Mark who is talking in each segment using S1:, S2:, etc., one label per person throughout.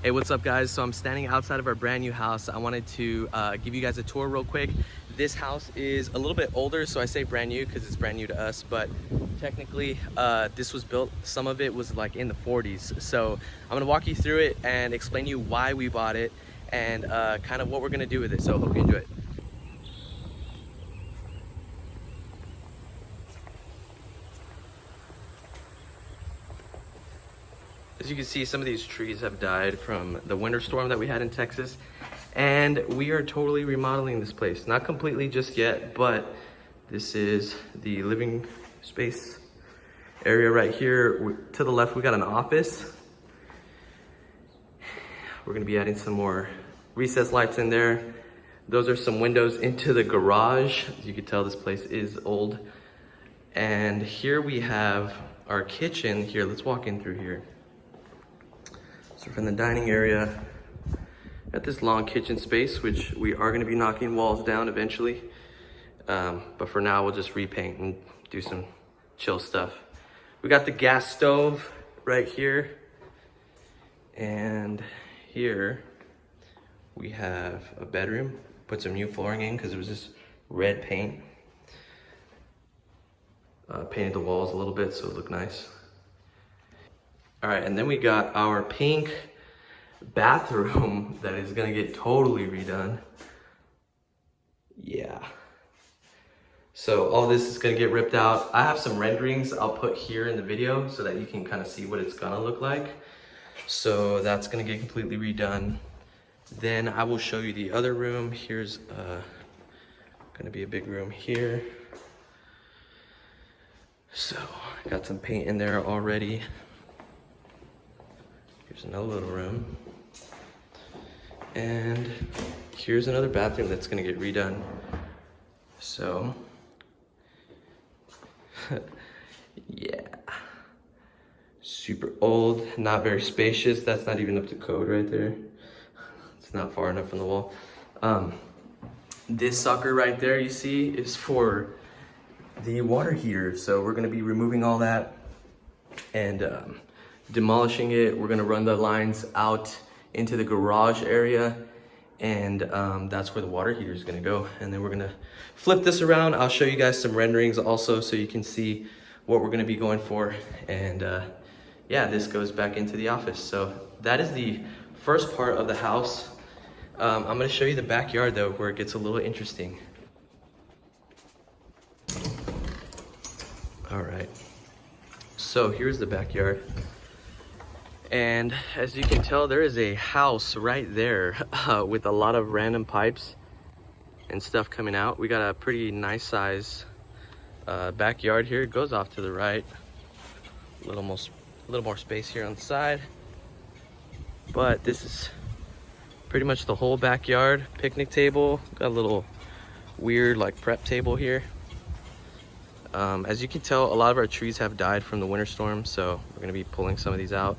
S1: Hey, what's up guys? So I'm standing outside of our brand new house. I wanted to give you guys a tour real quick. This house is a little bit older, so I say brand new because it's brand new to us, but technically this was built, some of it was like in the 40s. So I'm gonna walk you through it and explain to you why we bought it and kind of what we're gonna do with it. So hope you enjoy it. As you can see, some of these trees have died from the winter storm that we had in Texas, and we are totally remodeling this place. Not completely just yet, but this is the living space area right here. To the left, we got an office. We're gonna be adding some more recessed lights in there. Those are some windows into the garage. As you can tell, this place is old. And here we have our kitchen. Here, let's walk in through here. So from the dining area, at this long kitchen space, which we are gonna be knocking walls down eventually. But for now, we'll just repaint and do some chill stuff. We got the gas stove right here. And here we have a bedroom. Put some new flooring in because it was just red paint. Painted the walls a little bit so it looked nice. All right, and then we got our pink bathroom that is gonna get totally redone. Yeah. So all this is gonna get ripped out. I have some renderings I'll put here in the video so that you can kind of see what it's gonna look like. So that's gonna get completely redone. Then I will show you the other room. Here's gonna be a big room here. So I got some paint in there already. Here's another little room. And here's another bathroom that's gonna get redone. So, yeah. Super old, not very spacious. That's not even up to code right there. It's not far enough from the wall. This sucker right there you see is for the water heater. So we're gonna be removing all that and demolishing it. We're gonna run the lines out into the garage area, and that's where the water heater is gonna go. And then we're gonna flip this around. I'll show you guys some renderings also so you can see what we're gonna be going for. And yeah, this goes back into the office. So that is the first part of the house. I'm gonna show you the backyard though, where it gets a little interesting. All right, so here's the backyard. And as you can tell, there is a house right there with a lot of random pipes and stuff coming out. We got a pretty nice size backyard here. It goes off to the right. A little more space here on the side. But this is pretty much the whole backyard. Picnic table. Got a little weird like prep table here. As you can tell, a lot of our trees have died from the winter storm, so we're gonna be pulling some of these out.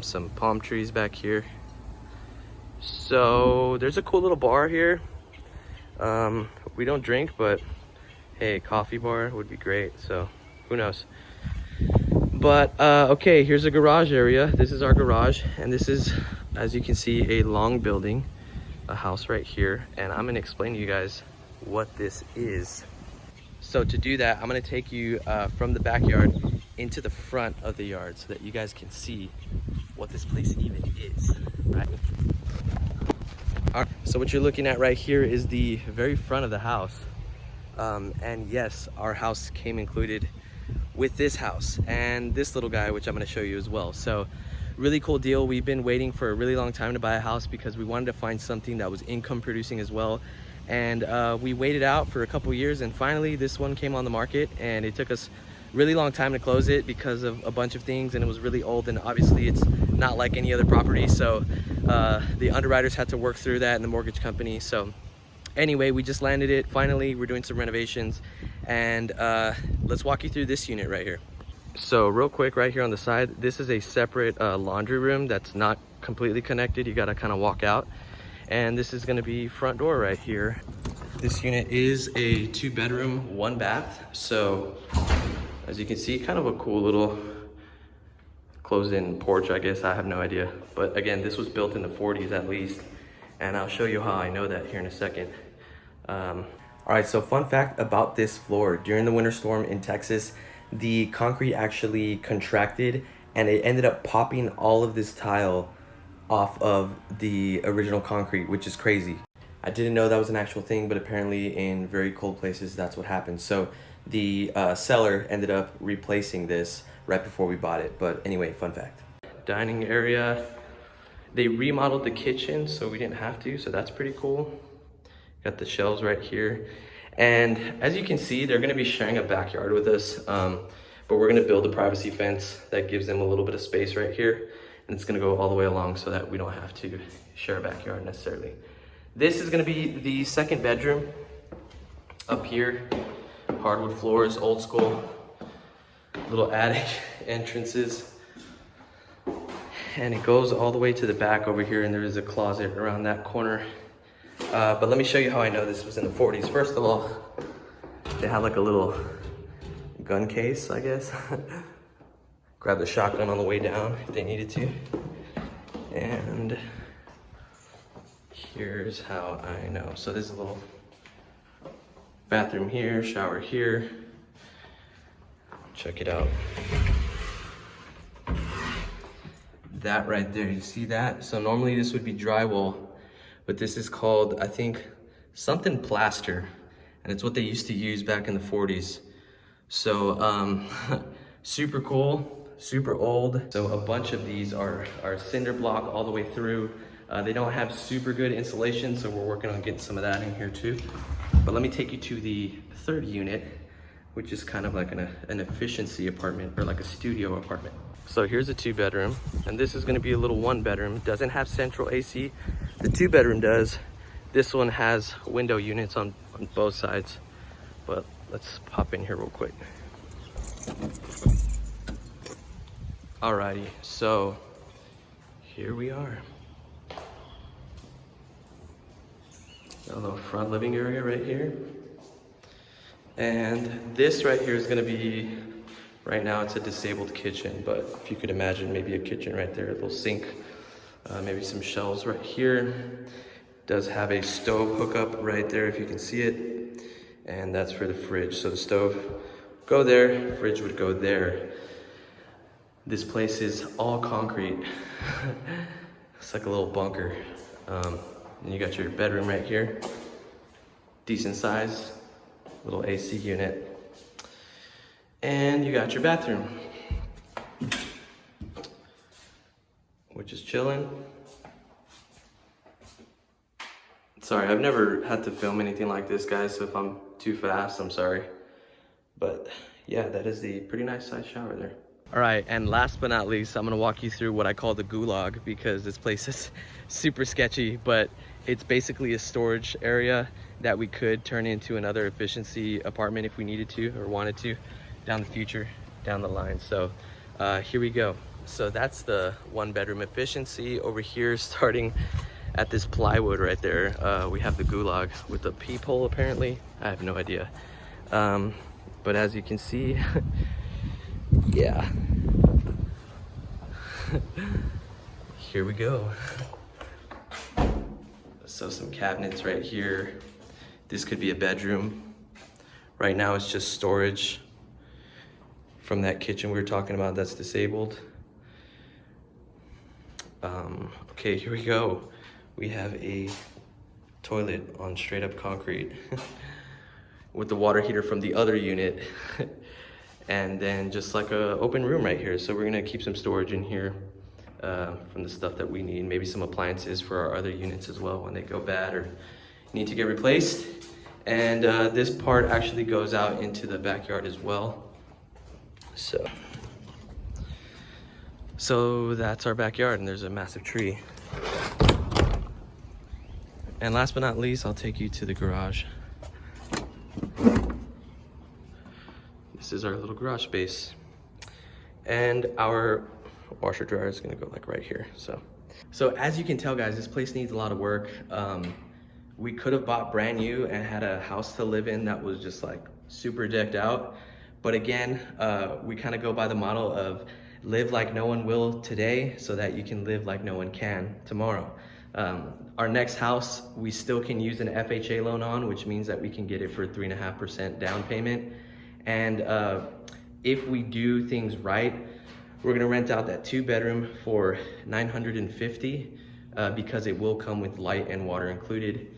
S1: Some palm trees back here. So there's a cool little bar here. We don't drink, but hey, coffee bar would be great, so who knows. But okay, here's a garage area. This is our garage, and this is, as you can see, a long building, a house right here, and I'm gonna explain to you guys what this is. So to do that, I'm gonna take you from the backyard into the front of the yard so that you guys can see what this place even is, right? All right, so what you're looking at right here is the very front of the house. And yes, our house came included with this house and this little guy, which I'm gonna show you as well. So really cool deal. We've been waiting for a really long time to buy a house because we wanted to find something that was income producing as well. And we waited out for a couple years, and finally this one came on the market, and it took us really long time to close it because of a bunch of things, and it was really old, and obviously it's not like any other property. So the underwriters had to work through that, and the mortgage company. So anyway, we just landed it finally. We're doing some renovations, and let's walk you through this unit right here. So real quick, right here on the side, this is a separate laundry room that's not completely connected. You got to kind of walk out, and this is going to be front door right here. This unit is a 2-bedroom, 1 bath. So as you can see, kind of a cool little closed-in porch, I guess. I have no idea. But again, this was built in the 40s at least. And I'll show you how I know that here in a second. All right, so fun fact about this floor. During the winter storm in Texas, the concrete actually contracted and it ended up popping all of this tile off of the original concrete, which is crazy. I didn't know that was an actual thing, but apparently in very cold places, that's what happens. So the seller ended up replacing this right before we bought it. But anyway, fun fact. Dining area. They remodeled the kitchen, so we didn't have to, so that's pretty cool. Got the shelves right here. And as you can see, they're gonna be sharing a backyard with us, but we're gonna build a privacy fence that gives them a little bit of space right here. And it's gonna go all the way along so that we don't have to share a backyard necessarily. This is gonna be the second bedroom up here. Hardwood floors, old school, little attic entrances. And it goes all the way to the back over here, and there is a closet around that corner. But let me show you how I know this was in the 40s. First of all, they had like a little gun case, I guess. Grab the shotgun on the way down if they needed to. And here's how I know. So there's a little bathroom here, shower here. Check it out. That right there, you see that? So normally this would be drywall, but this is called, I think, something plaster. And it's what they used to use back in the 40s. So super cool, super old. So a bunch of these are cinder block all the way through. They don't have super good insulation, so we're working on getting some of that in here too. But let me take you to the third unit, which is kind of like an efficiency apartment, or like a studio apartment. So here's a 2-bedroom, and this is gonna be a little 1-bedroom. Doesn't have central AC. The 2-bedroom does. This one has window units on both sides. But let's pop in here real quick. Alrighty, so here we are. A little front living area right here. And this right here is gonna be, right now it's a disabled kitchen, but if you could imagine maybe a kitchen right there, a little sink, maybe some shelves right here. Does have a stove hookup right there if you can see it. And that's for the fridge. So the stove go there, fridge would go there. This place is all concrete. It's like a little bunker. And you got your bedroom right here. Decent size, little AC unit. And you got your bathroom, which is chilling. Sorry, I've never had to film anything like this, guys, so if I'm too fast, I'm sorry. But yeah, that is the pretty nice size shower there. All right, and last but not least, I'm gonna walk you through what I call the gulag, because this place is super sketchy, but it's basically a storage area that we could turn into another efficiency apartment if we needed to or wanted to down the future, down the line. So here we go. So that's the 1-bedroom efficiency. Over here, starting at this plywood right there, we have the gulag with a peephole apparently. I have no idea. But as you can see, yeah. Here we go. So some cabinets right here. This could be a bedroom. Right now it's just storage from that kitchen we were talking about that's disabled. Okay, here we go. We have a toilet on straight up concrete with the water heater from the other unit. And then just like a open room right here. So we're gonna keep some storage in here from the stuff that we need. Maybe some appliances for our other units as well when they go bad or need to get replaced. And this part actually goes out into the backyard as well. So that's our backyard, and there's a massive tree. And last but not least, I'll take you to the garage. This is our little garage space. And our washer dryer is gonna go like right here. So as you can tell, guys, this place needs a lot of work. We could have bought brand new and had a house to live in that was just like super decked out. But again, we kind of go by the model of live like no one will today so that you can live like no one can tomorrow. Our next house, we still can use an FHA loan on, which means that we can get it for 3.5% down payment. And if we do things right, we're gonna rent out that 2-bedroom for $950 because it will come with light and water included.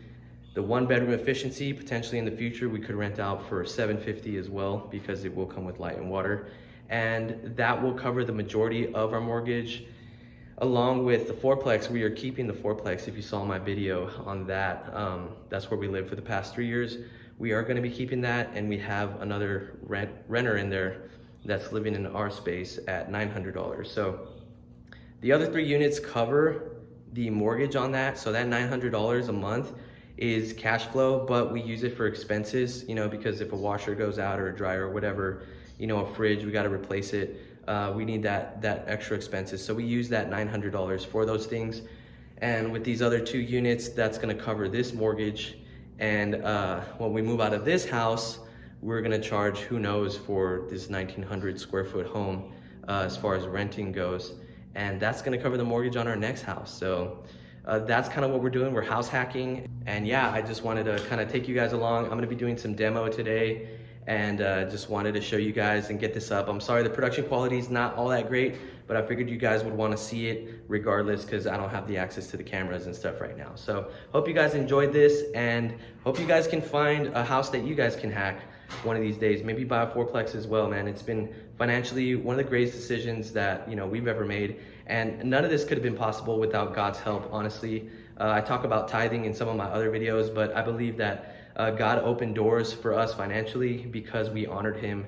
S1: The 1-bedroom efficiency, potentially in the future, we could rent out for $750 as well because it will come with light and water. And that will cover the majority of our mortgage. Along with the fourplex, we are keeping the fourplex. If you saw my video on that, that's where we lived for the past 3 years. We are gonna be keeping that, and we have another renter in there that's living in our space at $900. So the other 3 units cover the mortgage on that. So that $900 a month is cash flow, but we use it for expenses, you know, because if a washer goes out or a dryer or whatever, you know, a fridge, we got to replace it. We need that extra expenses. So we use that $900 for those things. And with these other 2 units, that's going to cover this mortgage. And when we move out of this house, we're going to charge who knows for this 1,900 square foot home as far as renting goes. And that's going to cover the mortgage on our next house. So that's kind of what we're doing. We're house hacking. And yeah, I just wanted to kind of take you guys along. I'm going to be doing some demo today, and just wanted to show you guys and get this up. I'm sorry the production quality is not all that great, but I figured you guys would want to see it regardless because I don't have the access to the cameras and stuff right now. So hope you guys enjoyed this, and hope you guys can find a house that you guys can hack one of these days. Maybe buy a fourplex as well, man. It's been financially one of the greatest decisions that, you know, we've ever made, and none of this could have been possible without God's help, honestly. I talk about tithing in some of my other videos, but I believe that God opened doors for us financially because we honored him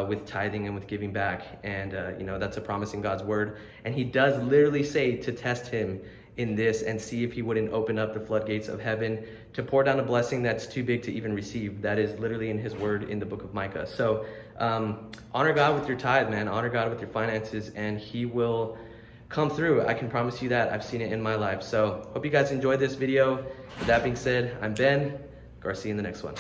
S1: with tithing and with giving back. And you know, that's a promise in God's word. And he does literally say to test him in this and see if he wouldn't open up the floodgates of heaven to pour down a blessing that's too big to even receive. That is literally in his word in the book of Micah. So honor God with your tithe, man. Honor God with your finances, and he will come through. I can promise you that. I've seen it in my life. So hope you guys enjoyed this video. With that being said, I'm Ben. Garseeya in the next one.